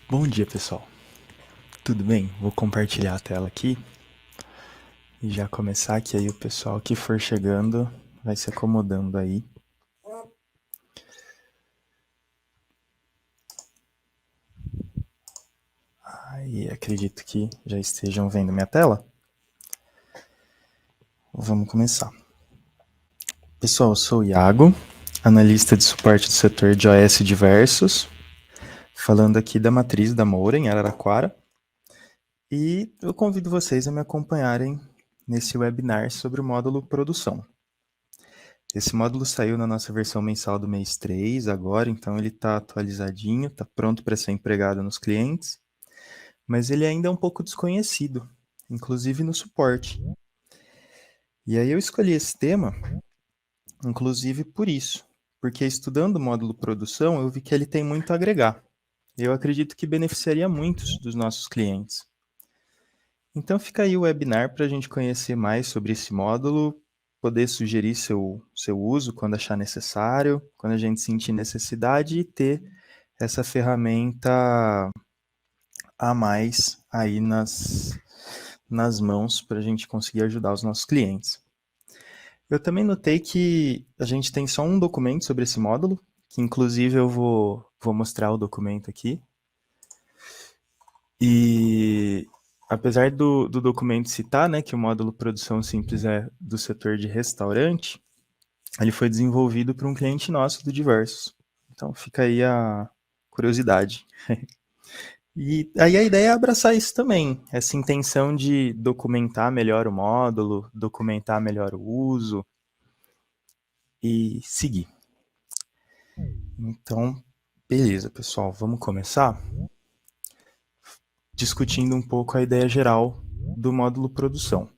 Bom dia, pessoal. Tudo bem? Vou compartilhar a tela aqui e já começar, que aí o pessoal que for chegando vai se acomodando aí. Aí acredito que já estejam vendo minha tela. Vamos começar. Pessoal, eu sou o Iago, analista de suporte do setor de OS diversos, falando aqui da matriz da Moura, em Araraquara. E eu convido vocês a me acompanharem nesse webinar sobre o módulo produção. Esse módulo saiu na nossa versão mensal do mês 3 agora, então ele está atualizadinho, está pronto para ser empregado nos clientes, mas ele ainda é um pouco desconhecido, inclusive no suporte. E aí eu escolhi esse tema, inclusive por isso, porque estudando o módulo produção eu vi que ele tem muito a agregar. Eu acredito que beneficiaria muitos dos nossos clientes. Então fica aí o webinar para a gente conhecer mais sobre esse módulo, poder sugerir seu uso quando achar necessário, quando a gente sentir necessidade e ter essa ferramenta a mais aí nas mãos para a gente conseguir ajudar os nossos clientes. Eu também notei que a gente tem só um documento sobre esse módulo, que inclusive eu vou mostrar o documento aqui. E apesar do documento citar, né, que o módulo produção simples é do setor de restaurante, ele foi desenvolvido por um cliente nosso do Diversos. Então fica aí a curiosidade. E aí a ideia é abraçar isso também, essa intenção de documentar melhor o módulo, documentar melhor o uso e seguir. Então, beleza, pessoal, vamos começar discutindo um pouco a ideia geral do módulo produção.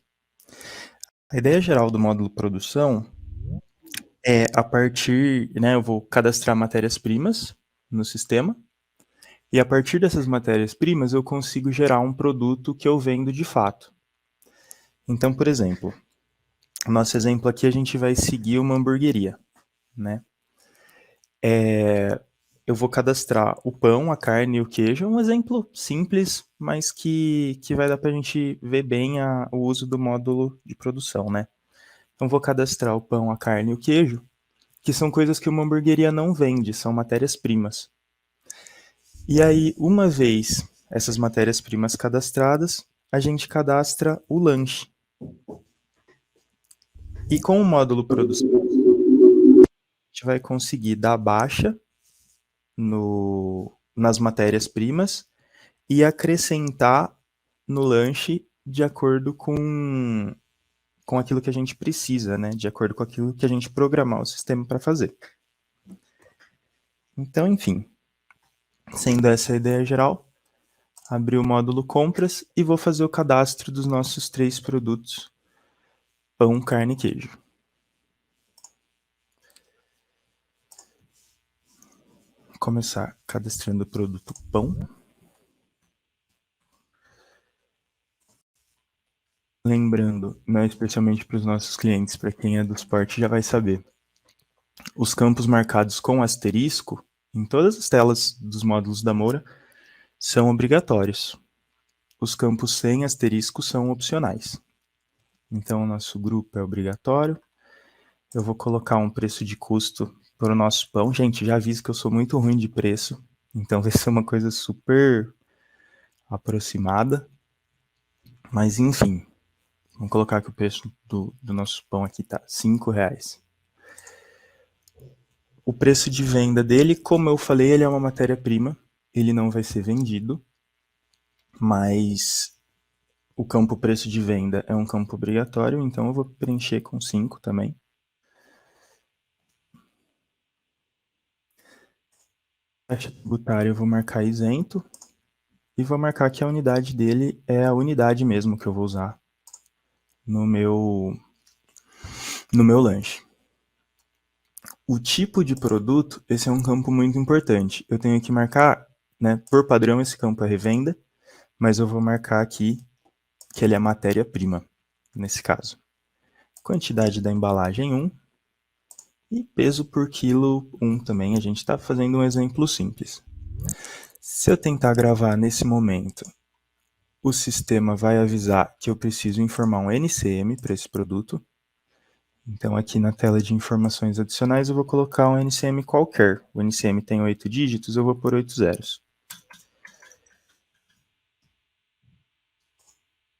A ideia geral do módulo produção é a partir, né, eu vou cadastrar matérias-primas no sistema, e a partir dessas matérias-primas eu consigo gerar um produto que eu vendo de fato. Então, por exemplo, no nosso exemplo aqui a gente vai seguir uma hamburgueria, né? Eu vou cadastrar o pão, a carne e o queijo, um exemplo simples, mas que vai dar para a gente ver bem o uso do módulo de produção, né? Então, vou cadastrar o pão, a carne e o queijo, que são coisas que uma hamburgueria não vende, são matérias-primas. E aí, uma vez essas matérias-primas cadastradas, a gente cadastra o lanche. E com o módulo produção, a gente vai conseguir dar baixa nas matérias-primas e acrescentar no lanche de acordo com aquilo que a gente precisa, né? De acordo com aquilo que a gente programar o sistema para fazer. Então, enfim, sendo essa a ideia geral, abrir o módulo compras e vou fazer o cadastro dos nossos 3 produtos, pão, carne e queijo. Vou começar cadastrando o produto pão. Lembrando, não especialmente para os nossos clientes, para quem é do suporte já vai saber, os campos marcados com asterisco, em todas as telas dos módulos da Moura, são obrigatórios. Os campos sem asterisco são opcionais. Então, o nosso grupo é obrigatório. Eu vou colocar um preço de custo para o nosso pão. Gente, já aviso que eu sou muito ruim de preço, então vai ser uma coisa super aproximada. Mas, enfim, vamos colocar que o preço do nosso pão aqui está R$5. O preço de venda dele, como eu falei, ele é uma matéria-prima, ele não vai ser vendido, mas o campo preço de venda é um campo obrigatório, então eu vou preencher com 5 também. Taxa tributária eu vou marcar isento e vou marcar que a unidade dele é a unidade mesmo que eu vou usar no meu lanche. O tipo de produto, esse é um campo muito importante. Eu tenho que marcar né? Por padrão, esse campo é revenda, mas eu vou marcar aqui que ele é matéria-prima, nesse caso. Quantidade da embalagem 1 e peso por quilo 1 também. A gente está fazendo um exemplo simples. Se eu tentar gravar nesse momento, o sistema vai avisar que eu preciso informar um NCM para esse produto. Então, aqui na tela de informações adicionais, eu vou colocar um NCM qualquer. O NCM tem 8 dígitos, eu vou pôr 8 zeros.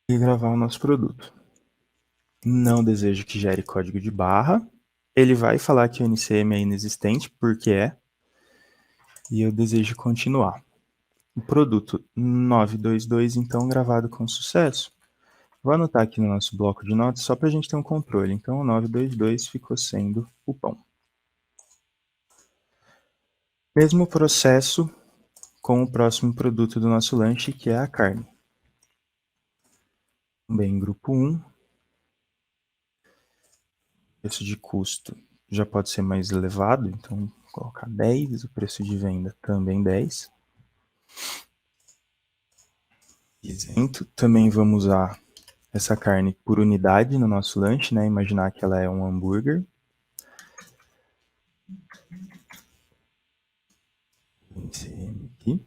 E gravar o nosso produto. Não desejo que gere código de barra. Ele vai falar que o NCM é inexistente, porque é. E eu desejo continuar. O produto 922, então, gravado com sucesso. Vou anotar aqui no nosso bloco de notas, só para a gente ter um controle. Então, o 922 ficou sendo o pão. Mesmo processo com o próximo produto do nosso lanche, que é a carne. Também, grupo 1. Preço de custo já pode ser mais elevado, então vou colocar 10. O preço de venda também 10. Isento. Também vamos usar essa carne por unidade no nosso lanche, né? Imaginar que ela é um hambúrguer. Aqui.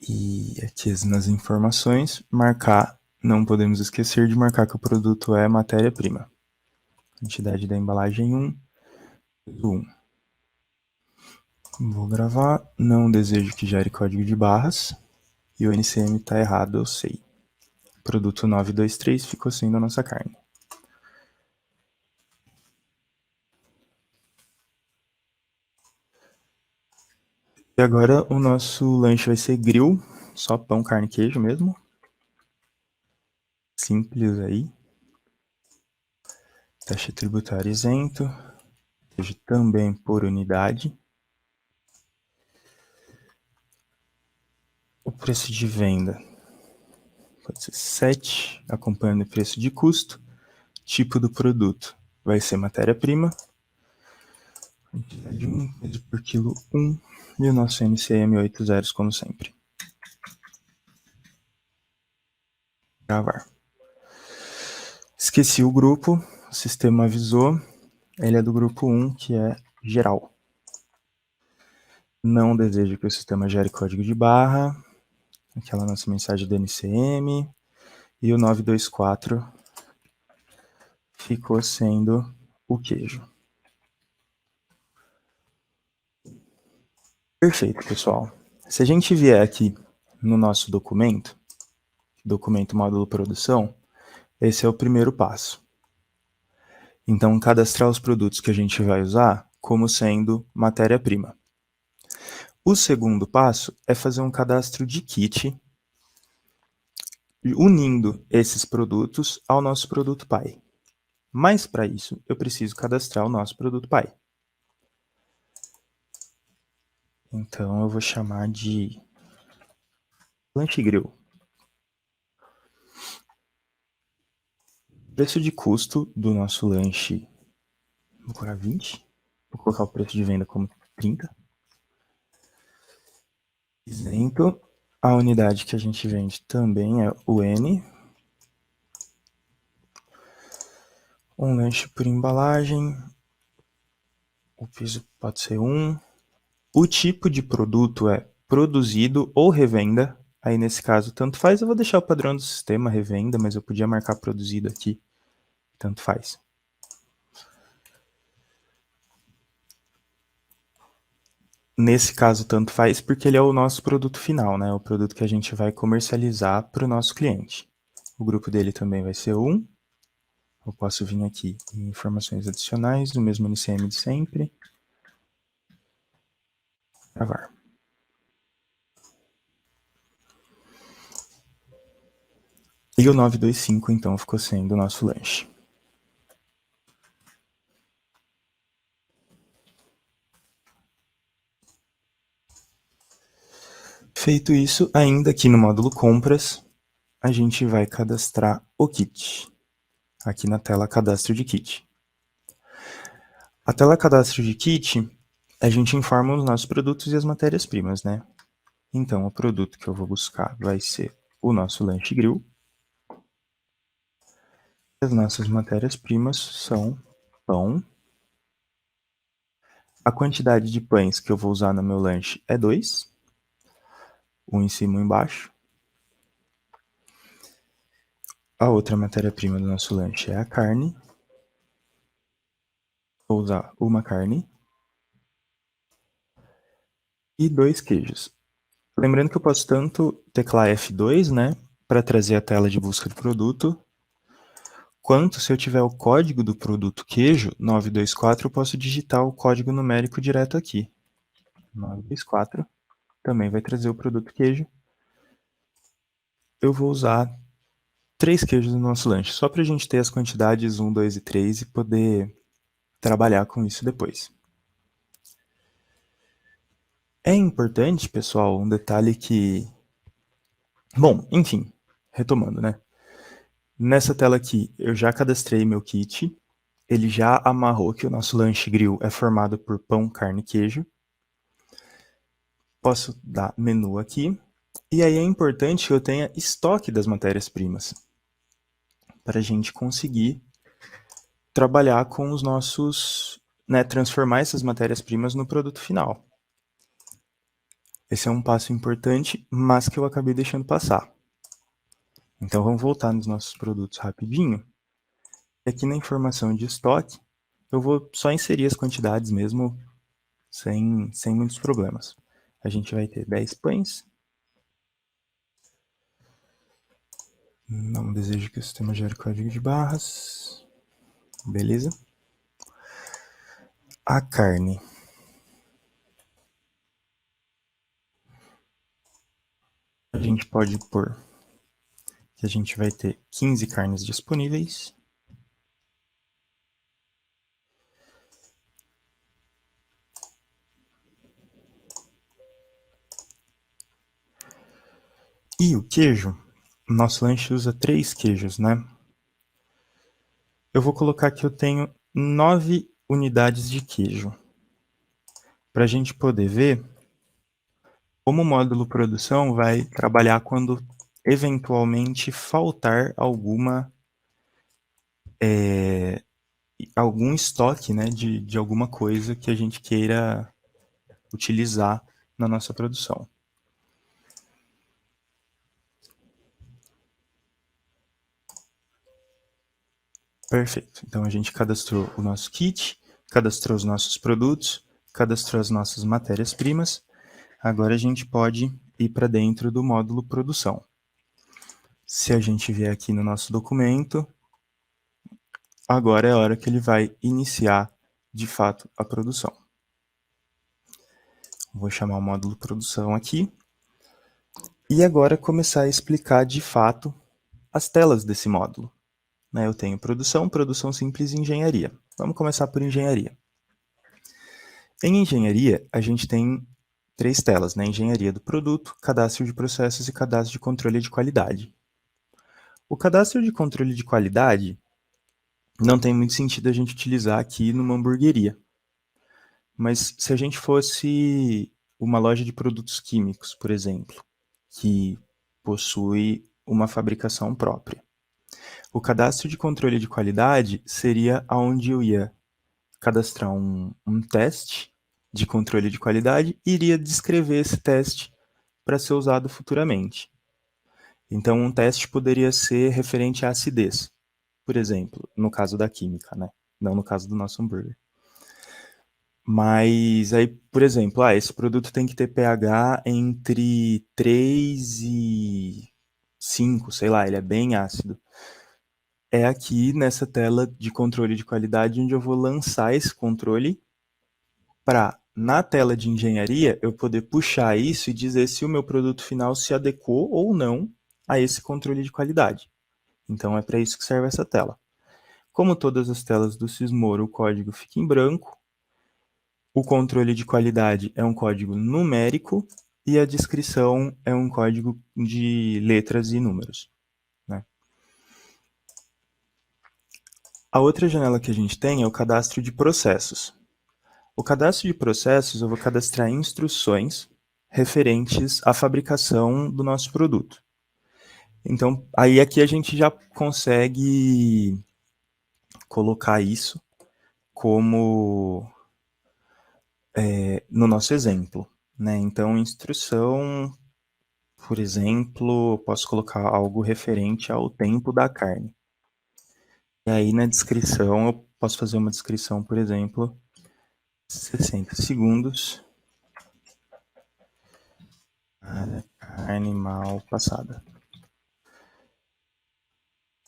E aqui nas informações, marcar, não podemos esquecer de marcar que o produto é matéria-prima. Quantidade da embalagem 1, 1. Vou gravar, não desejo que gere código de barras, e o NCM está errado, eu sei. Produto 923 ficou sendo a nossa carne. E agora o nosso lanche vai ser grill, só pão, carne e queijo mesmo. Simples aí. Taxa tributária isento. Queijo também por unidade. O preço de venda pode ser 7, acompanhando o preço de custo. Tipo do produto vai ser matéria-prima. Quantidade 1, peso por quilo 1. E o nosso NCM 8 zeros, como sempre. Gravar. Esqueci o grupo, o sistema avisou. Ele é do grupo 1, que é geral. Não desejo que o sistema gere código de barra. Aquela nossa mensagem do NCM. E o 924 ficou sendo o queijo. Perfeito, pessoal. Se a gente vier aqui no nosso documento módulo produção, esse é o primeiro passo. Então, cadastrar os produtos que a gente vai usar como sendo matéria-prima. O segundo passo é fazer um cadastro de kit, unindo esses produtos ao nosso produto pai. Mas, para isso, eu preciso cadastrar o nosso produto pai. Então, eu vou chamar de lanche grill. Preço de custo do nosso lanche, vou colocar 20. Vou colocar o preço de venda como 30. Isento. A unidade que a gente vende também é o N. Um lanche por embalagem. O peso pode ser 1. O tipo de produto é produzido ou revenda. Aí, nesse caso, tanto faz. Eu vou deixar o padrão do sistema revenda, mas eu podia marcar produzido aqui. Tanto faz. Nesse caso, tanto faz, porque ele é o nosso produto final, né? O produto que a gente vai comercializar para o nosso cliente. O grupo dele também vai ser 1. Eu posso vir aqui em informações adicionais, do mesmo NCM de sempre. Gravar. E o 925, então, ficou sendo o nosso lanche. Feito isso, ainda aqui no módulo compras, a gente vai cadastrar o kit. Aqui na tela cadastro de kit. A tela cadastro de kit, a gente informa os nossos produtos e as matérias-primas, né? Então, o produto que eu vou buscar vai ser o nosso lanche grill. As nossas matérias-primas são pão. A quantidade de pães que eu vou usar no meu lanche é 2, um em cima e um embaixo. A outra matéria-prima do nosso lanche é a carne. Vou usar uma carne e 2 queijos. Lembrando que eu posso tanto teclar F2, né, para trazer a tela de busca do produto, quanto se eu tiver o código do produto queijo, 924, eu posso digitar o código numérico direto aqui. 924 também vai trazer o produto queijo. Eu vou usar 3 queijos no nosso lanche, só para a gente ter as quantidades 1, 2 e 3 e poder trabalhar com isso depois. É importante, pessoal, um detalhe que... Bom, enfim, retomando, né? Nessa tela aqui, eu já cadastrei meu kit. Ele já amarrou que o nosso lanche grill é formado por pão, carne e queijo. Posso dar menu aqui. E aí é importante que eu tenha estoque das matérias-primas, para a gente conseguir trabalhar com os nossos, né, transformar essas matérias-primas no produto final. Esse é um passo importante, mas que eu acabei deixando passar. Então vamos voltar nos nossos produtos rapidinho. Aqui na informação de estoque, eu vou só inserir as quantidades mesmo, sem muitos problemas. A gente vai ter 10 pães. Não desejo que o sistema gere código de barras. Beleza. A carne. A gente pode pôr que a gente vai ter 15 carnes disponíveis. E o queijo, nosso lanche usa 3 queijos, né? Eu vou colocar que eu tenho 9 unidades de queijo. Para a gente poder ver como o módulo produção vai trabalhar quando eventualmente faltar algum estoque, né, de alguma coisa que a gente queira utilizar na nossa produção. Perfeito. Então a gente cadastrou o nosso kit, cadastrou os nossos produtos, cadastrou as nossas matérias-primas. Agora a gente pode ir para dentro do módulo produção. Se a gente vier aqui no nosso documento, agora é a hora que ele vai iniciar de fato a produção. Vou chamar o módulo produção aqui. E agora começar a explicar de fato as telas desse módulo. Eu tenho produção, produção simples e engenharia. Vamos começar por engenharia. Em engenharia, a gente tem 3 telas, né? Engenharia do produto, cadastro de processos e cadastro de controle de qualidade. O cadastro de controle de qualidade não tem muito sentido a gente utilizar aqui numa hamburgueria. Mas se a gente fosse uma loja de produtos químicos, por exemplo, que possui uma fabricação própria, o cadastro de controle de qualidade seria onde eu ia cadastrar um teste de controle de qualidade e iria descrever esse teste para ser usado futuramente. Então, um teste poderia ser referente à acidez, por exemplo, no caso da química, né? Não no caso do nosso hambúrguer. Mas aí, por exemplo, esse produto tem que ter pH entre 3 e 5, sei lá, ele é bem ácido. É aqui nessa tela de controle de qualidade onde eu vou lançar esse controle para, na tela de engenharia, eu poder puxar isso e dizer se o meu produto final se adequou ou não a esse controle de qualidade. Então é para isso que serve essa tela. Como todas as telas do Sysmoro, o código fica em branco, o controle de qualidade é um código numérico e a descrição é um código de letras e números, né? A outra janela que a gente tem é o cadastro de processos. O cadastro de processos, eu vou cadastrar instruções referentes à fabricação do nosso produto. Então, aí aqui a gente já consegue colocar isso como no nosso exemplo, né? Então, instrução, por exemplo, eu posso colocar algo referente ao tempo da carne. E aí na descrição eu posso fazer uma descrição, por exemplo, 60 segundos para carne mal passada.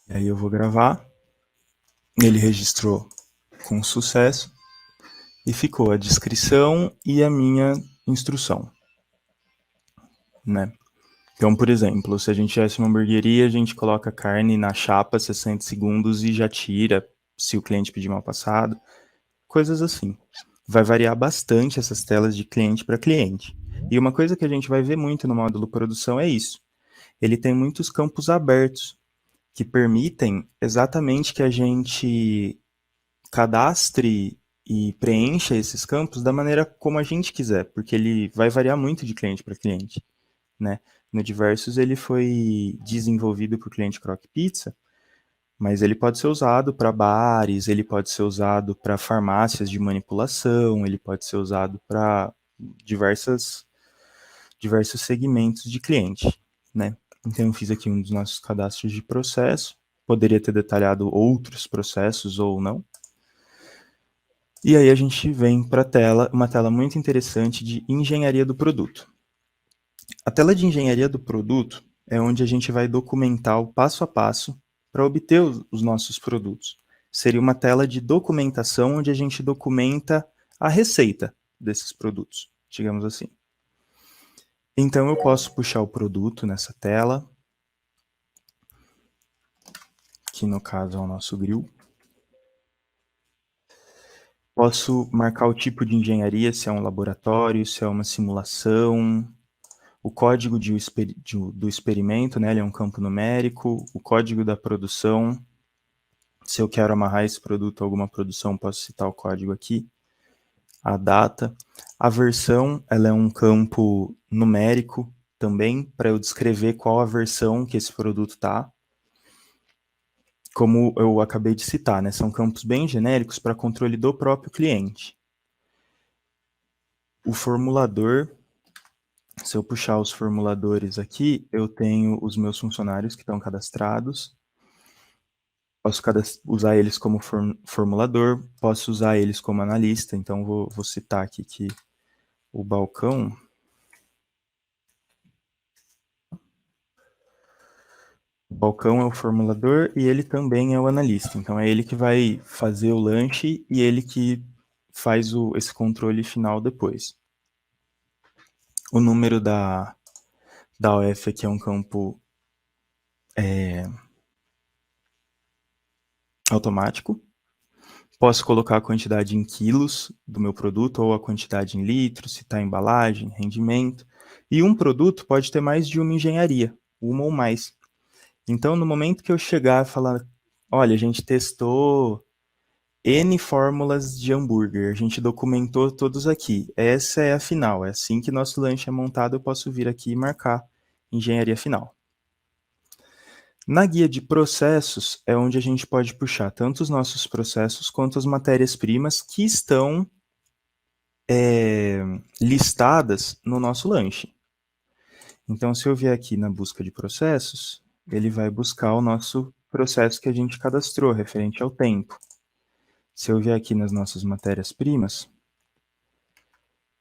E aí eu vou gravar. Ele registrou com sucesso e ficou a descrição e a minha instrução, né? Então, por exemplo, se a gente tivesse uma hamburgueria, a gente coloca a carne na chapa 60 segundos e já tira se o cliente pedir mal passado, coisas assim. Vai variar bastante essas telas de cliente para cliente. E uma coisa que a gente vai ver muito no módulo produção é isso. Ele tem muitos campos abertos que permitem exatamente que a gente cadastre e preencha esses campos da maneira como a gente quiser, porque ele vai variar muito de cliente para cliente, né? No Diversos ele foi desenvolvido para o cliente Croc Pizza, mas ele pode ser usado para bares, ele pode ser usado para farmácias de manipulação, ele pode ser usado para diversos segmentos de cliente, né? Então eu fiz aqui um dos nossos cadastros de processo, poderia ter detalhado outros processos ou não. E aí a gente vem para a tela, uma tela muito interessante de engenharia do produto. A tela de engenharia do produto é onde a gente vai documentar o passo a passo para obter os nossos produtos. Seria uma tela de documentação onde a gente documenta a receita desses produtos, digamos assim. Então eu posso puxar o produto nessa tela, que no caso é o nosso grill. Posso marcar o tipo de engenharia, se é um laboratório, se é uma simulação, o código do experimento, né, ele é um campo numérico, o código da produção, se eu quero amarrar esse produto a alguma produção, posso citar o código aqui, a data. A versão, ela é um campo numérico também, para eu descrever qual a versão que esse produto está. Como eu acabei de citar, né, são campos bem genéricos para controle do próprio cliente. O formulador, se eu puxar os formuladores aqui, eu tenho os meus funcionários que estão cadastrados. Posso usar eles como formulador, posso usar eles como analista. Então, vou citar aqui que o balcão é o formulador e ele também é o analista. Então, é ele que vai fazer o lanche e ele que faz esse controle final depois. O número da OF aqui é um campo automático. Posso colocar a quantidade em quilos do meu produto ou a quantidade em litros, se está embalagem, rendimento. E um produto pode ter mais de uma engenharia, uma ou mais. Então, no momento que eu chegar e falar, olha, a gente testou N fórmulas de hambúrguer, a gente documentou todos aqui. Essa é a final, é assim que nosso lanche é montado, eu posso vir aqui e marcar engenharia final. Na guia de processos é onde a gente pode puxar tanto os nossos processos quanto as matérias-primas que estão listadas no nosso lanche. Então, se eu vier aqui na busca de processos, ele vai buscar o nosso processo que a gente cadastrou, referente ao tempo. Se eu vier aqui nas nossas matérias-primas,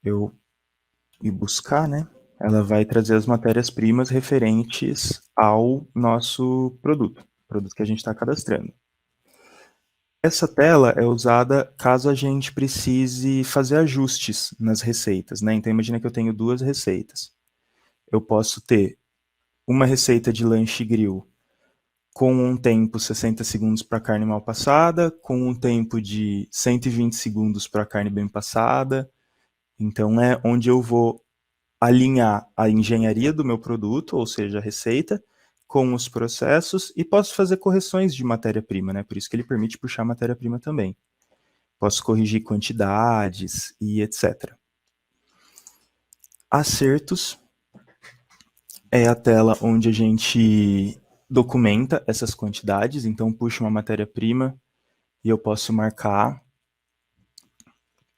e buscar, né? Ela vai trazer as matérias-primas referentes ao nosso produto que a gente está cadastrando. Essa tela é usada caso a gente precise fazer ajustes nas receitas, né? Então, imagina que eu tenho duas receitas. Eu posso ter uma receita de lanche grill com um tempo 60 segundos para carne mal passada, com um tempo de 120 segundos para carne bem passada. Então, é onde eu vou alinhar a engenharia do meu produto, ou seja, a receita, com os processos e posso fazer correções de matéria-prima, né? Por isso que ele permite puxar matéria-prima também. Posso corrigir quantidades e etc. Acertos é a tela onde a gente documenta essas quantidades, então puxo uma matéria-prima e eu posso marcar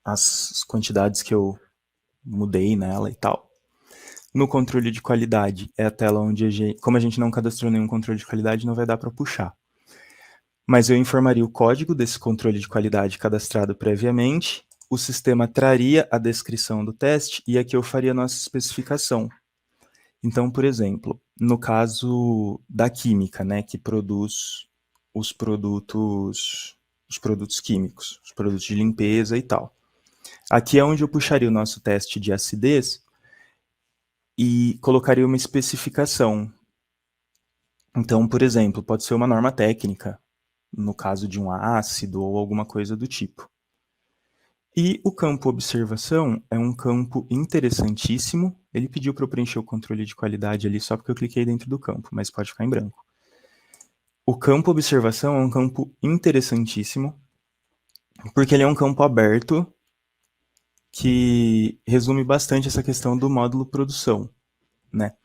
as quantidades que eu mudei nela e tal. No controle de qualidade é a tela onde, como a gente não cadastrou nenhum controle de qualidade, não vai dar para puxar. Mas eu informaria o código desse controle de qualidade cadastrado previamente, o sistema traria a descrição do teste e aqui eu faria a nossa especificação. Então, por exemplo, no caso da química, né, que produz os produtos químicos, os produtos de limpeza e tal. Aqui é onde eu puxaria o nosso teste de acidez e colocaria uma especificação. Então, por exemplo, pode ser uma norma técnica, no caso de um ácido ou alguma coisa do tipo. E o campo observação é um campo interessantíssimo. Ele pediu para eu preencher o controle de qualidade ali só porque eu cliquei dentro do campo, mas pode ficar em branco. O campo observação é um campo interessantíssimo, porque ele é um campo aberto que resume bastante essa questão do módulo produção, né?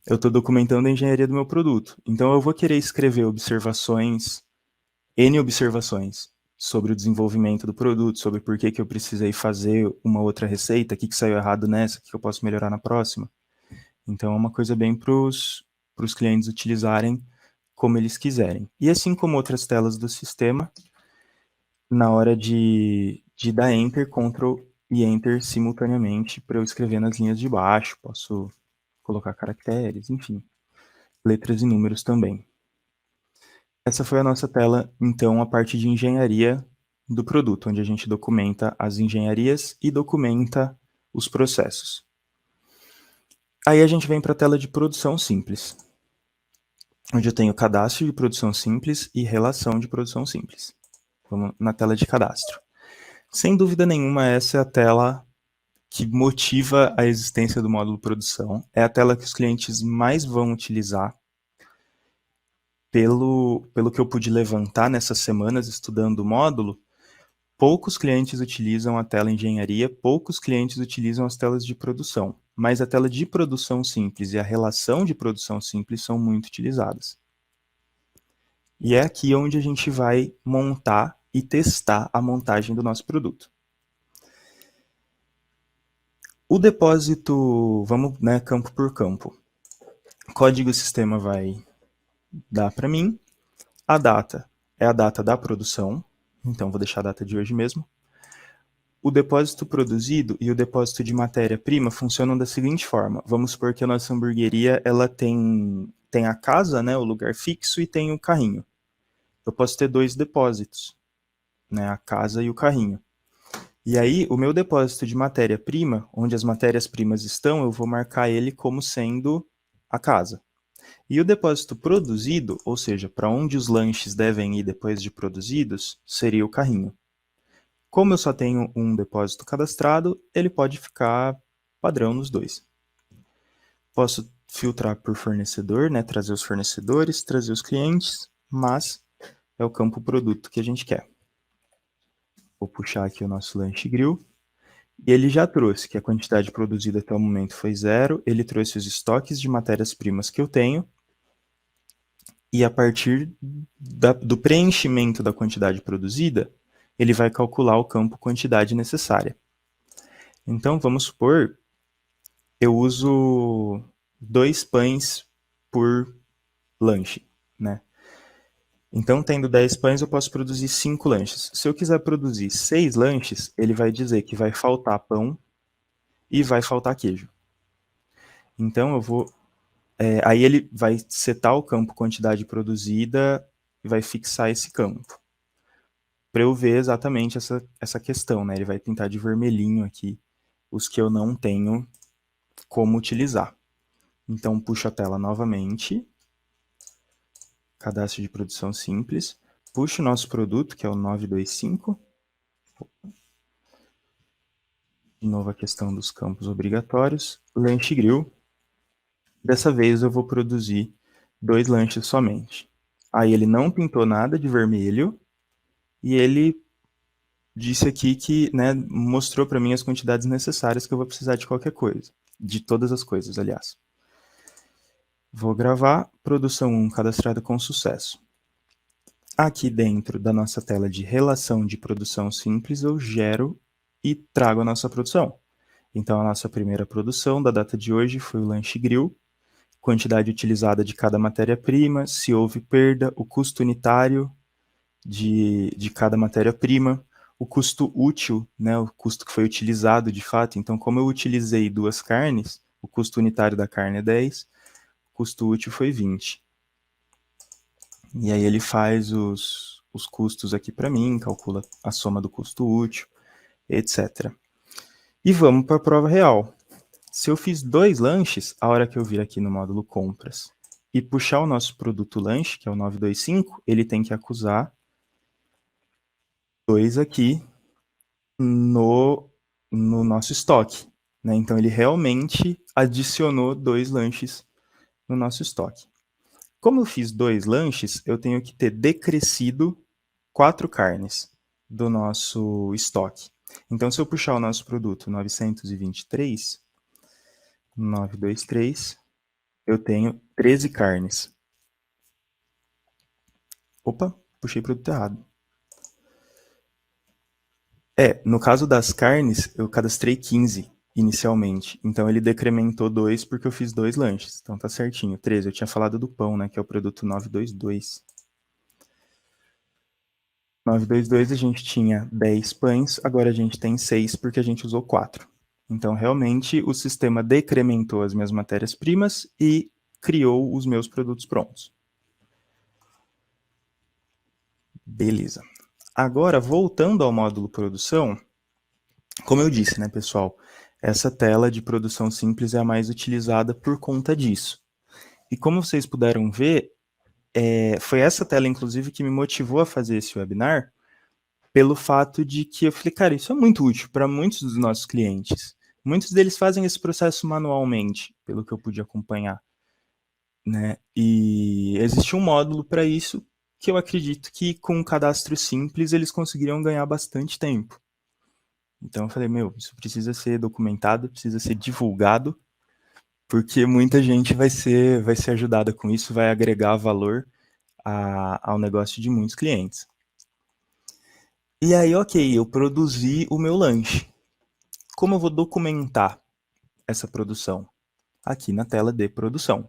Eu estou documentando a engenharia do meu produto, então eu vou querer escrever N observações sobre o desenvolvimento do produto, sobre por que eu precisei fazer uma outra receita, o que saiu errado nessa, o que eu posso melhorar na próxima. Então é uma coisa bem para os clientes utilizarem como eles quiserem. E assim como outras telas do sistema, na hora de dar Enter, Ctrl e Enter simultaneamente para eu escrever nas linhas de baixo, posso colocar caracteres, enfim, letras e números também. Essa foi a nossa tela, então, a parte de engenharia do produto, onde a gente documenta as engenharias e documenta os processos. Aí a gente vem para a tela de produção simples, onde eu tenho cadastro de produção simples e relação de produção simples. Vamos na tela de cadastro. Sem dúvida nenhuma, essa é a tela que motiva a existência do módulo produção. É a tela que os clientes mais vão utilizar. Pelo que eu pude levantar nessas semanas estudando o módulo, poucos clientes utilizam a tela engenharia, poucos clientes utilizam as telas de produção, mas a tela de produção simples e a relação de produção simples são muito utilizadas. E é aqui onde a gente vai montar e testar a montagem do nosso produto. O depósito, vamos, né, campo por campo. Código sistema vai dar para mim. A data é a data da produção, então vou deixar a data de hoje mesmo. O depósito produzido e o depósito de matéria-prima funcionam da seguinte forma. Vamos supor que a nossa hamburgueria ela tem a casa, né, o lugar fixo, e tem o carrinho. Eu posso ter dois depósitos, né, a casa e o carrinho. E aí, o meu depósito de matéria-prima, onde as matérias-primas estão, eu vou marcar ele como sendo a casa. E o depósito produzido, ou seja, para onde os lanches devem ir depois de produzidos, seria o carrinho. Como eu só tenho um depósito cadastrado, ele pode ficar padrão nos dois. Posso filtrar por fornecedor, né, trazer os fornecedores, trazer os clientes, mas é o campo produto que a gente quer. Vou puxar aqui o nosso lanche grill. E ele já trouxe que a quantidade produzida até o momento foi 0, ele trouxe os estoques de matérias-primas que eu tenho, e a partir do preenchimento da quantidade produzida, ele vai calcular o campo quantidade necessária. Então, vamos supor, eu uso 2 pães por lanche, né? Então, tendo 10 pães, eu posso produzir 5 lanches. Se eu quiser produzir 6 lanches, ele vai dizer que vai faltar pão e vai faltar queijo. Então, eu vou... aí ele vai setar o campo quantidade produzida e vai fixar esse campo. Para eu ver exatamente essa questão, né? Ele vai pintar de vermelhinho aqui os que eu não tenho como utilizar. Então, puxo a tela novamente. Cadastro de produção simples. Puxo o nosso produto, que é o 925. De novo a questão dos campos obrigatórios. Lanche grill. Dessa vez eu vou produzir 2 lanches somente. Aí ele não pintou nada de vermelho e ele disse aqui que, né, mostrou para mim as quantidades necessárias que eu vou precisar de qualquer coisa. De todas as coisas, aliás. Vou gravar, produção 1 cadastrada com sucesso. Aqui dentro da nossa tela de relação de produção simples, eu gero e trago a nossa produção. Então, a nossa primeira produção da data de hoje foi o lanche grill, quantidade utilizada de cada matéria-prima, se houve perda, o custo unitário de cada matéria-prima, o custo útil, né, o custo que foi utilizado de fato. Então, como eu utilizei 2 carnes, o custo unitário da carne é 10, o custo útil foi 20. E aí ele faz os custos aqui para mim, calcula a soma do custo útil, etc. E vamos para a prova real. Se eu fiz 2 lanches, a hora que eu vir aqui no módulo compras e puxar o nosso produto lanche, que é o 925, ele tem que acusar 2 aqui no nosso estoque. Né? Então ele realmente adicionou 2 lanches no nosso estoque. Como eu fiz 2 lanches, eu tenho que ter decrescido 4 carnes do nosso estoque. Então, se eu puxar o nosso produto 923, eu tenho 13 carnes. Opa, puxei o produto errado. No caso das carnes, eu cadastrei 15 inicialmente. Então ele decrementou 2 porque eu fiz 2 lanches. Então tá certinho. 13, eu tinha falado do pão, né, que é o produto 922. 922 a gente tinha 10 pães, agora a gente tem 6 porque a gente usou 4. Então realmente o sistema decrementou as minhas matérias-primas e criou os meus produtos prontos. Beleza. Agora, voltando ao módulo produção, como eu disse, né, pessoal, essa tela de produção simples é a mais utilizada por conta disso. E como vocês puderam ver, foi essa tela, inclusive, que me motivou a fazer esse webinar, pelo fato de que eu falei, cara, isso é muito útil para muitos dos nossos clientes. Muitos deles fazem esse processo manualmente, pelo que eu pude acompanhar. Né? E existe um módulo para isso que eu acredito que com um cadastro simples eles conseguiriam ganhar bastante tempo. Então eu falei, isso precisa ser documentado, precisa ser divulgado, porque muita gente vai ser ajudada com isso, vai agregar valor ao negócio de muitos clientes. E aí, ok, eu produzi o meu lanche. Como eu vou documentar essa produção? Aqui na tela de produção.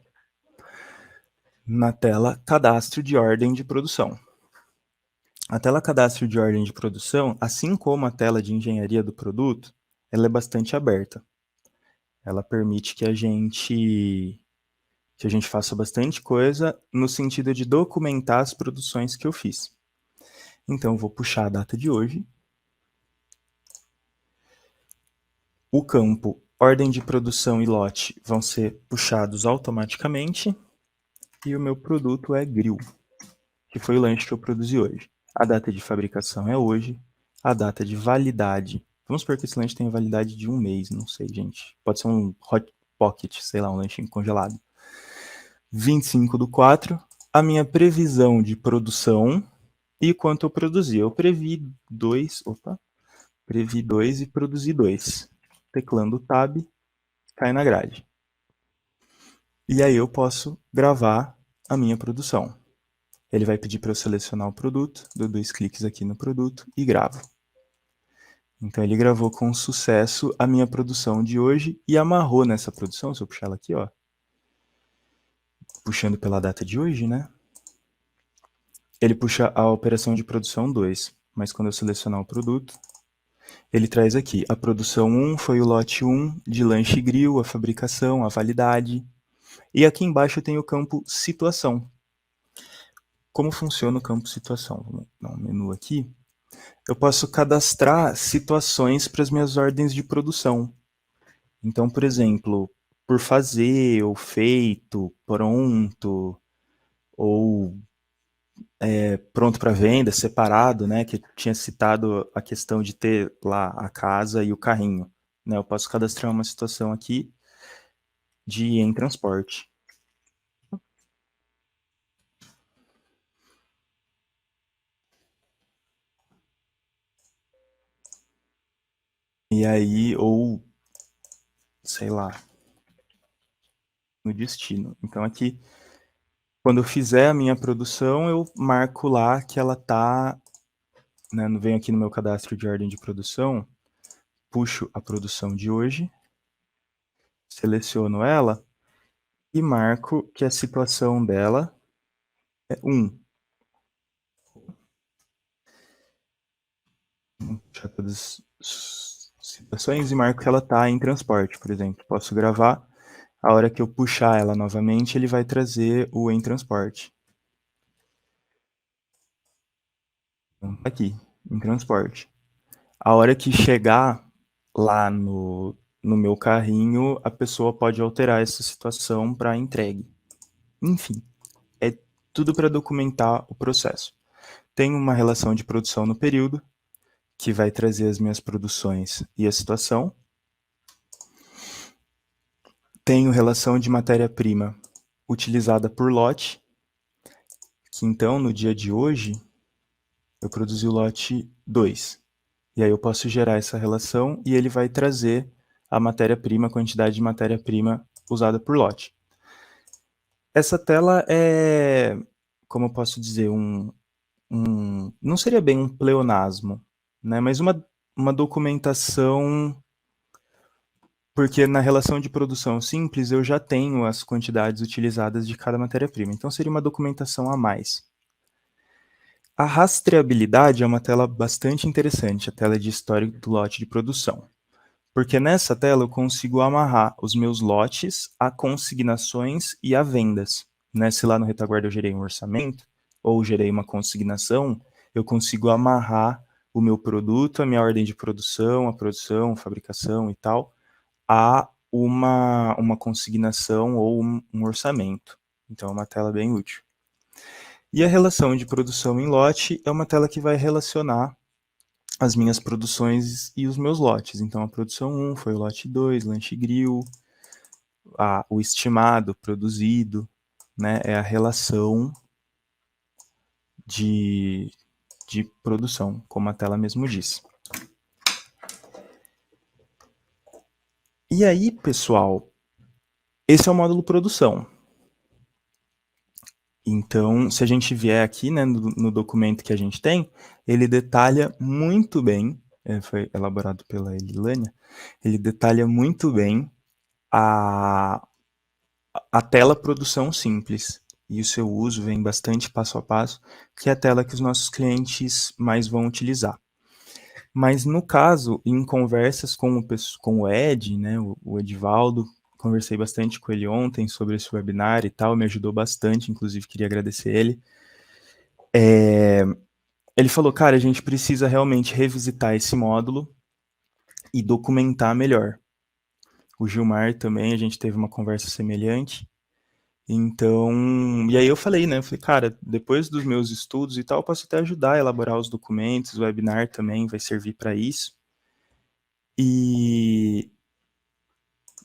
Na tela cadastro de ordem de produção. A tela cadastro de ordem de produção, assim como a tela de engenharia do produto, ela é bastante aberta. Ela permite que a gente faça bastante coisa no sentido de documentar as produções que eu fiz. Então, eu vou puxar a data de hoje. O campo ordem de produção e lote vão ser puxados automaticamente. E o meu produto é grill, que foi o lanche que eu produzi hoje. A data de fabricação é hoje. A data de validade. Vamos supor que esse lanche tenha validade de 1 mês, não sei, gente. Pode ser um hot pocket, sei lá, um lanchinho congelado. 25/4. A minha previsão de produção e quanto eu produzi. Eu previ 2, e produzi 2. Teclando Tab, cai na grade. E aí eu posso gravar a minha produção. Ele vai pedir para eu selecionar o produto, dou 2 cliques aqui no produto e gravo. Então ele gravou com sucesso a minha produção de hoje e amarrou nessa produção, se eu puxar ela aqui, ó, puxando pela data de hoje, né? Ele puxa a operação de produção 2, mas quando eu selecionar o produto, ele traz aqui, a produção 1 foi o lote 1 de lanche grill, a fabricação, a validade. E aqui embaixo tem o campo situação. Como funciona o campo situação? Vamos dar um menu aqui. Eu posso cadastrar situações para as minhas ordens de produção. Então, por exemplo, por fazer, ou feito, pronto, ou pronto para venda, separado, né? Que eu tinha citado a questão de ter lá a casa e o carrinho. Né? Eu posso cadastrar uma situação aqui de em transporte. E aí, ou, sei lá, no destino. Então aqui, quando eu fizer a minha produção, eu marco lá que ela tá, né, venho aqui no meu cadastro de ordem de produção, puxo a produção de hoje, seleciono ela e marco que a situação dela é 1. Vou puxar todas as situações e marco que ela está em transporte, por exemplo. Posso gravar, a hora que eu puxar ela novamente, ele vai trazer o em transporte. Então, tá aqui, em transporte. A hora que chegar lá no meu carrinho, a pessoa pode alterar essa situação para entregue. Enfim, é tudo para documentar o processo. Tem uma relação de produção no período, que vai trazer as minhas produções e a situação. Tenho relação de matéria-prima utilizada por lote, que então, no dia de hoje, eu produzi o lote 2. E aí eu posso gerar essa relação e ele vai trazer a matéria-prima, a quantidade de matéria-prima usada por lote. Essa tela é, como eu posso dizer, não seria bem um pleonasmo, né? Mas uma documentação, porque na relação de produção simples eu já tenho as quantidades utilizadas de cada matéria-prima. Então seria uma documentação a mais. A rastreabilidade é uma tela bastante interessante, a tela de histórico do lote de produção. Porque nessa tela eu consigo amarrar os meus lotes a consignações e a vendas. Né? Se lá no retaguarda eu gerei um orçamento, ou gerei uma consignação, eu consigo amarrar o meu produto, a minha ordem de produção, a produção, fabricação e tal, a uma consignação ou um orçamento. Então é uma tela bem útil. E a relação de produção em lote é uma tela que vai relacionar as minhas produções e os meus lotes. Então a produção 1 foi o lote 2, lanche grill, o estimado produzido, né, é a relação de produção, como a tela mesmo diz. E aí, pessoal, esse é o módulo produção. Então, se a gente vier aqui, né, no documento que a gente tem, ele detalha muito bem, foi elaborado pela Elilânia, ele detalha muito bem a tela produção simples. E o seu uso vem bastante passo a passo, que é a tela que os nossos clientes mais vão utilizar. Mas no caso, em conversas com o Ed, né, o Edivaldo, conversei bastante com ele ontem sobre esse webinar e tal, me ajudou bastante, inclusive queria agradecer ele. Ele falou, cara, a gente precisa realmente revisitar esse módulo e documentar melhor. O Gilmar também, a gente teve uma conversa semelhante. Então, e aí eu falei, né, cara, depois dos meus estudos e tal, eu posso até ajudar a elaborar os documentos, o webinar também vai servir para isso. E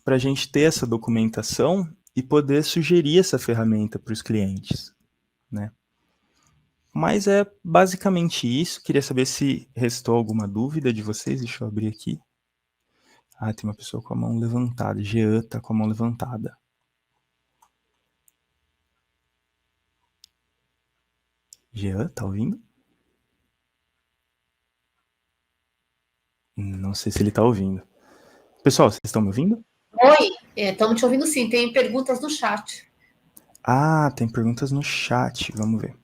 para a gente ter essa documentação e poder sugerir essa ferramenta para os clientes, né? Mas é basicamente isso. Queria saber se restou alguma dúvida de vocês. Deixa eu abrir aqui. Ah, tem uma pessoa com a mão levantada. Jean tá com a mão levantada. Jean, tá ouvindo? Não sei se ele tá ouvindo. Pessoal, vocês estão me ouvindo? Oi, estamos te ouvindo sim, tem perguntas no chat. Ah, tem perguntas no chat, vamos ver.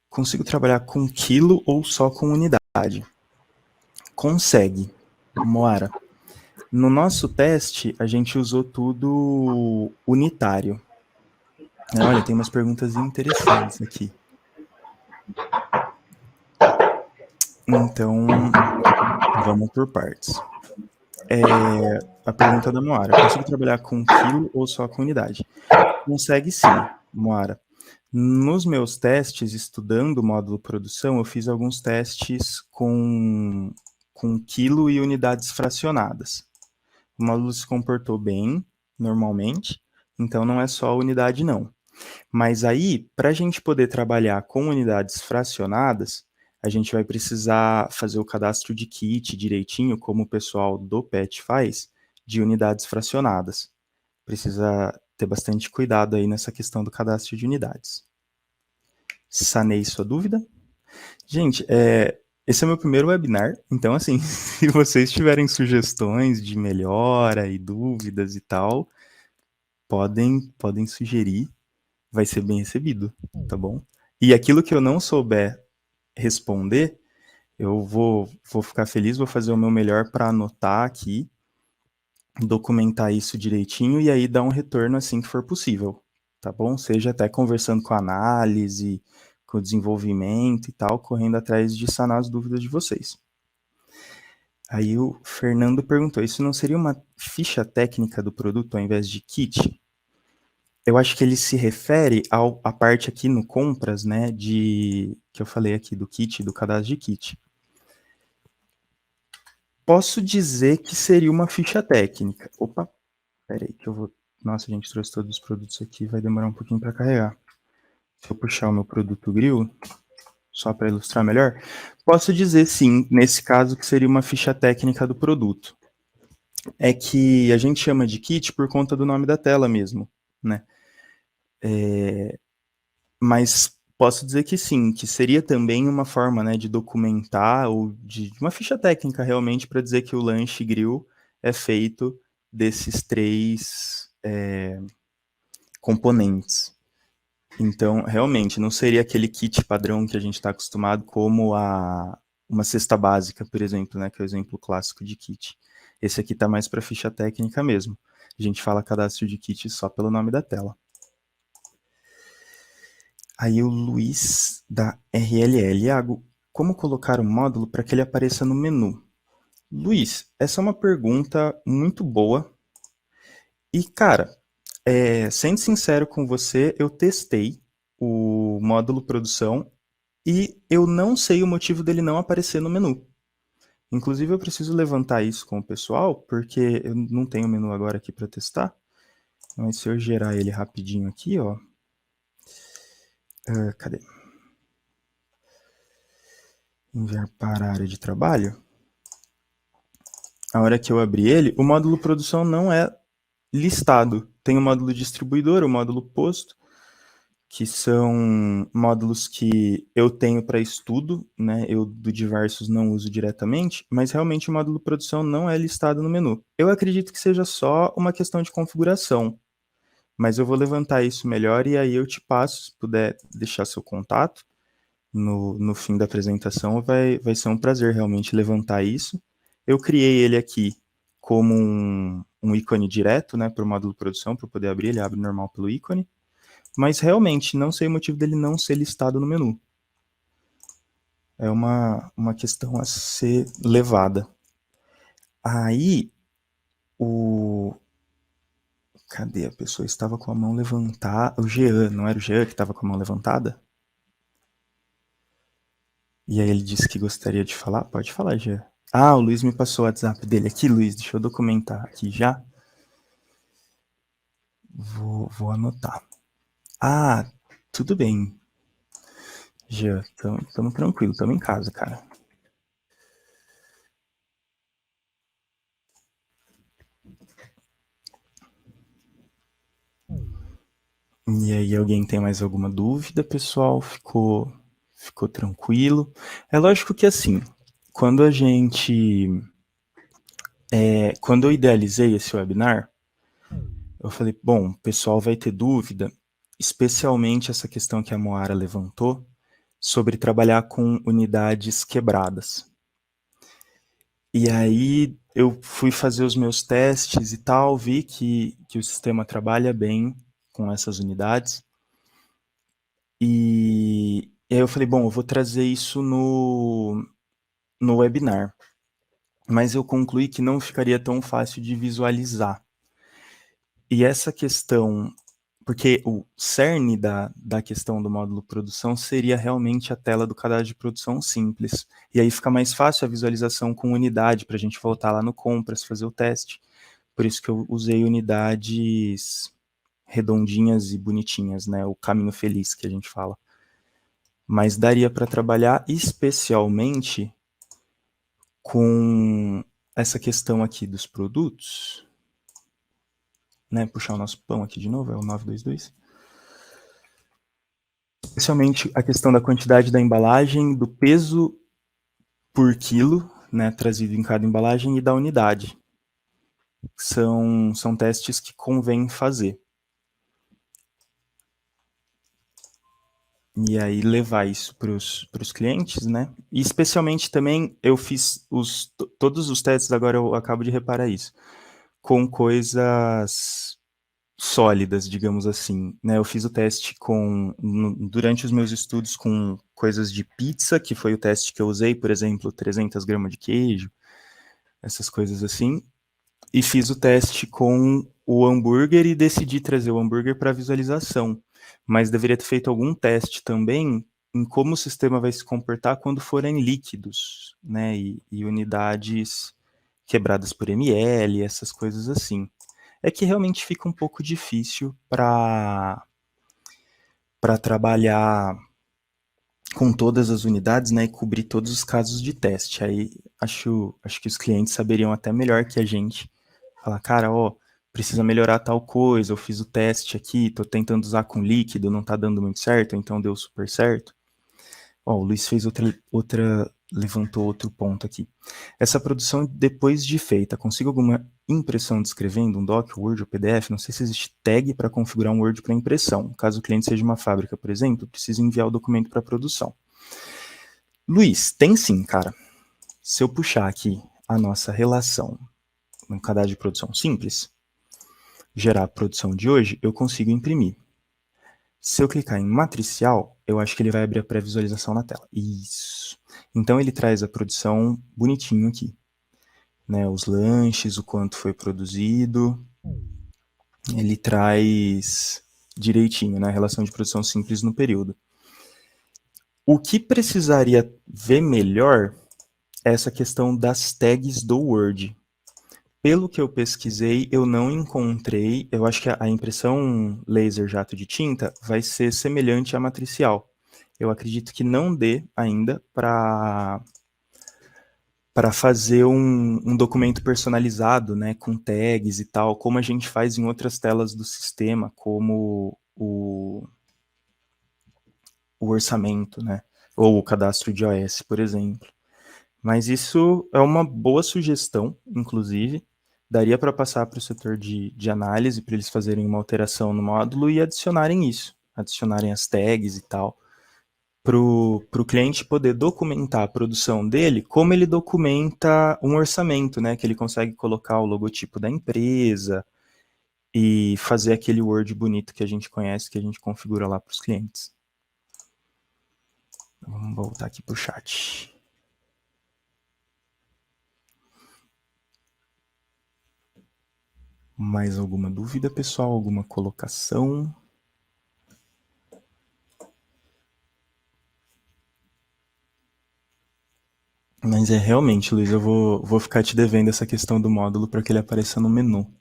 Consigo trabalhar com quilo ou só com unidade? Consegue, Moara. No nosso teste, a gente usou tudo unitário. Olha, tem umas perguntas interessantes aqui. Então, vamos por partes. A pergunta da Moara. Consigo trabalhar com quilo ou só com unidade? Consegue sim, Moara. Nos meus testes, estudando o módulo produção, eu fiz alguns testes com quilo e unidades fracionadas. O módulo se comportou bem, normalmente, então não é só unidade não. Mas aí, para a gente poder trabalhar com unidades fracionadas, a gente vai precisar fazer o cadastro de kit direitinho, como o pessoal do PET faz, de unidades fracionadas. Precisa ter bastante cuidado aí nessa questão do cadastro de unidades. Sanei sua dúvida? Gente, esse é o meu primeiro webinar, então assim, se vocês tiverem sugestões de melhora e dúvidas e tal, podem sugerir, vai ser bem recebido, tá bom? E aquilo que eu não souber responder, eu vou ficar feliz, vou fazer o meu melhor para anotar aqui, documentar isso direitinho e aí dar um retorno assim que for possível, tá bom? Seja até conversando com a análise, com o desenvolvimento e tal, correndo atrás de sanar as dúvidas de vocês. Aí o Fernando perguntou, isso não seria uma ficha técnica do produto ao invés de kit? Eu acho que ele se refere à parte aqui no compras, né, que eu falei aqui do kit, do cadastro de kit. Posso dizer que seria uma ficha técnica. Opa, peraí que eu vou... Nossa, a gente trouxe todos os produtos aqui, vai demorar um pouquinho para carregar. Se eu puxar o meu produto grill, só para ilustrar melhor, posso dizer sim, nesse caso, que seria uma ficha técnica do produto. É que a gente chama de kit por conta do nome da tela mesmo, né? Mas posso dizer que sim, que seria também uma forma, né, de documentar ou de uma ficha técnica realmente para dizer que o lanche grill é feito desses três componentes. Então, realmente, não seria aquele kit padrão que a gente está acostumado como uma cesta básica, por exemplo, né, que é o exemplo clássico de kit. Esse aqui está mais para ficha técnica mesmo. A gente fala cadastro de kit só pelo nome da tela. Aí o Luiz da RLL. Iago, como colocar o módulo para que ele apareça no menu? Luiz, essa é uma pergunta muito boa. E, cara, sendo sincero com você, eu testei o módulo produção e eu não sei o motivo dele não aparecer no menu. Inclusive, eu preciso levantar isso com o pessoal, porque eu não tenho o menu agora aqui para testar. Mas se eu gerar ele rapidinho aqui, ó. Cadê? Enviar para a área de trabalho. A hora que eu abri ele, o módulo produção não é listado. Tem o módulo distribuidor, o módulo posto, que são módulos que eu tenho para estudo, né? Eu do diversos não uso diretamente, mas realmente o módulo produção não é listado no menu. Eu acredito que seja só uma questão de configuração, mas eu vou levantar isso melhor e aí eu te passo, se puder deixar seu contato no fim da apresentação, vai ser um prazer realmente levantar isso. Eu criei ele aqui como um ícone direto, né, para o módulo produção, para poder abrir, ele abre normal pelo ícone, mas realmente não sei o motivo dele não ser listado no menu. É uma questão a ser levada. Aí, cadê a pessoa? Estava com a mão levantada. O Jean, não era o Jean que estava com a mão levantada? E aí ele disse que gostaria de falar. Pode falar, Jean. Ah, o Luiz me passou o WhatsApp dele aqui, Luiz. Deixa eu documentar aqui já. Vou anotar. Ah, tudo bem. Jean, tamo tranquilo, tamo em casa, cara. E aí, alguém tem mais alguma dúvida, pessoal? Ficou tranquilo? É lógico que assim, quando a gente... quando eu idealizei esse webinar, eu falei, bom, o pessoal vai ter dúvida, especialmente essa questão que a Moara levantou, sobre trabalhar com unidades quebradas. E aí eu fui fazer os meus testes e tal, vi que o sistema trabalha bem com essas unidades. E aí eu falei, bom, eu vou trazer isso no webinar. Mas eu concluí que não ficaria tão fácil de visualizar. E essa questão, porque o cerne da questão do módulo produção seria realmente a tela do cadastro de produção simples. E aí fica mais fácil a visualização com unidade, para a gente voltar lá no compras, fazer o teste. Por isso que eu usei unidades redondinhas e bonitinhas, né? O caminho feliz que a gente fala. mas daria para trabalhar especialmente com essa questão aqui dos produtos, né? Puxar o nosso pão aqui de novo, é o 922. Especialmente a questão da quantidade da embalagem, do peso por quilo, né, trazido em cada embalagem, e da unidade. São testes que convém fazer. E aí levar isso para os clientes, né? E especialmente também eu fiz todos os testes, agora eu acabo de reparar isso, com coisas sólidas, digamos assim, né? Eu fiz o teste durante os meus estudos com coisas de pizza, que foi o teste que eu usei, por exemplo, 300 gramas de queijo, essas coisas assim, e fiz o teste com o hambúrguer e decidi trazer o hambúrguer para visualização, mas deveria ter feito algum teste também em como o sistema vai se comportar quando forem líquidos, né, e unidades quebradas por ml, essas coisas assim. É que realmente fica um pouco difícil para trabalhar com todas as unidades, né, e cobrir todos os casos de teste. Aí acho que os clientes saberiam até melhor que a gente falar, cara, ó, precisa melhorar tal coisa, eu fiz o teste aqui, tô tentando usar com líquido, não tá dando muito certo, então deu super certo. Ó, o Luiz fez levantou outro ponto aqui. Essa produção depois de feita, consigo alguma impressão descrevendo um doc, Word ou PDF? Não sei se existe tag para configurar um Word para impressão. Caso o cliente seja uma fábrica, por exemplo, precisa enviar o documento para produção. Luiz, tem sim, cara. Se eu puxar aqui a nossa relação no cadastro de produção simples, gerar a produção de hoje, eu consigo imprimir. Se eu clicar em matricial, eu acho que ele vai abrir a pré-visualização na tela. Isso. Então ele traz a produção bonitinho aqui, né? Os lanches, o quanto foi produzido. Ele traz direitinho, né? A relação de produção simples no período. O que precisaria ver melhor é essa questão das tags do Word. Pelo que eu pesquisei, eu não encontrei. Eu acho que a impressão laser jato de tinta vai ser semelhante à matricial. Eu acredito que não dê ainda para fazer um documento personalizado, né, com tags e tal, como a gente faz em outras telas do sistema, como o orçamento, né, ou o cadastro de iOS, por exemplo. Mas isso é uma boa sugestão, inclusive. Daria para passar para o setor de análise, para eles fazerem uma alteração no módulo e adicionarem isso, adicionarem as tags e tal, para o cliente poder documentar a produção dele, como ele documenta um orçamento, né? Que ele consegue colocar o logotipo da empresa e fazer aquele Word bonito que a gente conhece, que a gente configura lá para os clientes. Vamos voltar aqui para o chat. Mais alguma dúvida, pessoal? Alguma colocação? Mas é realmente, Luiz, eu vou ficar te devendo essa questão do módulo para que ele apareça no menu.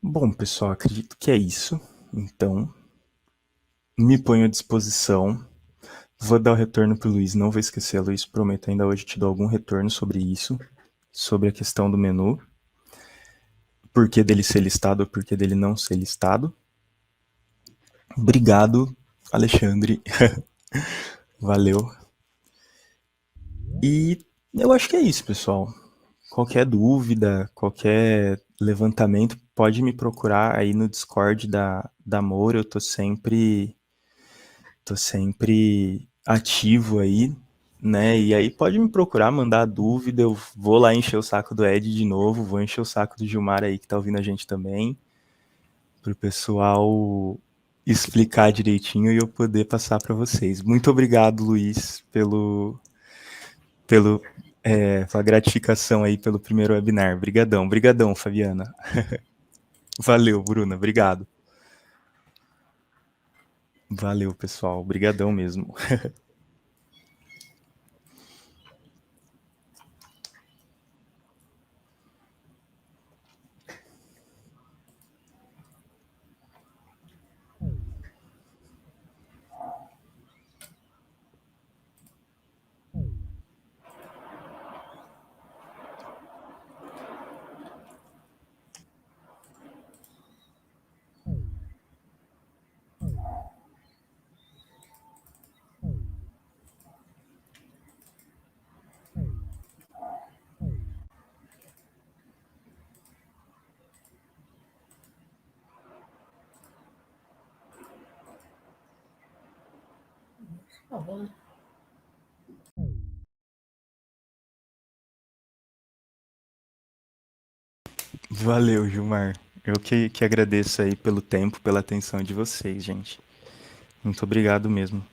Bom, pessoal, acredito que é isso. Então, me ponho à disposição. Vou dar o retorno para o Luiz, não vou esquecer, Luiz, prometo ainda hoje te dou algum retorno sobre isso, sobre a questão do menu, por que dele ser listado ou por que dele não ser listado. Obrigado, Alexandre. Valeu. E eu acho que é isso, pessoal. Qualquer dúvida, qualquer levantamento, pode me procurar aí no Discord da Moura. Eu tô sempre ativo aí, né? E aí pode me procurar, mandar dúvida. Eu vou lá encher o saco do Ed de novo, vou encher o saco do Gilmar aí que tá ouvindo a gente também, pro pessoal explicar direitinho e eu poder passar para vocês. Muito obrigado, Luiz, pela gratificação aí pelo primeiro webinar. Brigadão, brigadão, Fabiana. Valeu, Bruna, obrigado. Valeu, pessoal, brigadão mesmo. Tá bom. Valeu, Gilmar. Eu que agradeço aí pelo tempo, pela atenção de vocês, gente. Muito obrigado mesmo.